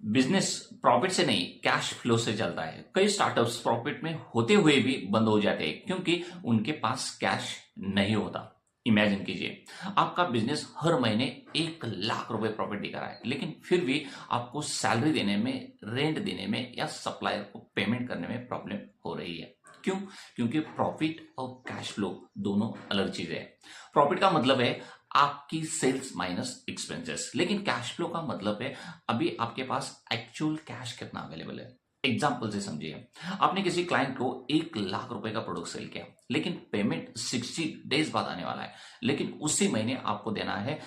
Business profit से नहीं cash flow से चलता है। कई स्टार्टअप्स प्रॉफिट में होते हुए भी बंद हो जाते हैं क्योंकि उनके पास कैश नहीं होता। इमेजिन कीजिए, आपका बिजनेस हर महीने 1 लाख रुपए प्रॉफिट दिखा रहा है, लेकिन फिर भी आपको सैलरी देने में, रेंट देने में या सप्लायर को पेमेंट करने में प्रॉब्लम हो रही है। क्यों? क्योंकि प्रॉफिट और कैश फ्लो दोनों अलग चीजें हैं। प्रॉफिट का मतलब है आपकी सेल्स माइनस एक्सपेंसेस, लेकिन कैश फ्लो का मतलब है अभी आपके पास एक्चुअल कैश कितना अवेलेबल है। एग्जाम्पल से समझिए, आपने किसी क्लाइंट को 1 लाख रुपए का प्रोडक्ट सेल किया, लेकिन पेमेंट 60 डेज बाद आने वाला है, लेकिन उसी महीने आपको देना है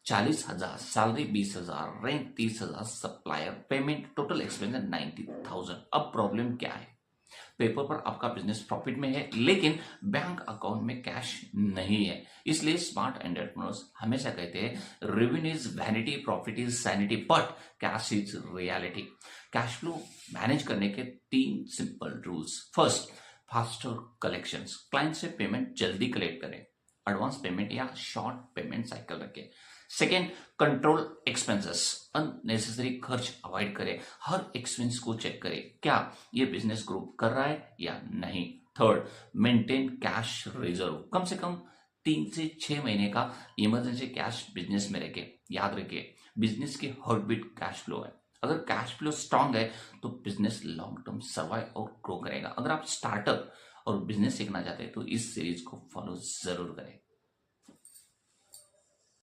40,000, salary 20,000, rent 30,000, supplier payment, total expense 90,000। अब प्रॉब्लम क्या है? पेपर पर आपका बिजनेस प्रॉफिट में है, लेकिन बैंक अकाउंट में कैश नहीं है। इसलिए स्मार्ट एंटरप्रेन्योर्स हमेशा कहते हैं revenue is vanity, profit is sanity, but cash is reality. Cash flow manage करने के 3 simple rules. First, faster collections, client से पेमेंट जल्दी कलेक्ट करें, एडवांस पेमेंट या शॉर्ट पेमेंट साइकिल रखें। सेकेंड, कंट्रोल एक्सपेंसेस, अननेसेसरी खर्च अवॉइड करें, हर expense को चेक करें क्या ये बिजनेस ग्रो कर रहा है या नहीं। थर्ड, मेंटेन कैश रिजर्व, कम से कम 3 से 6 महीने का इमरजेंसी कैश बिजनेस में रखे। याद रखिए, बिजनेस की हार्ट बीट कैश फ्लो है। अगर कैश फ्लो स्ट्रांग है तो बिजनेस लॉन्ग टर्म सर्वाइव और ग्रो करेगा। अगर आप स्टार्टअप और बिजनेस सीखना चाहते हैं तो इस सीरीज को फॉलो जरूर करें।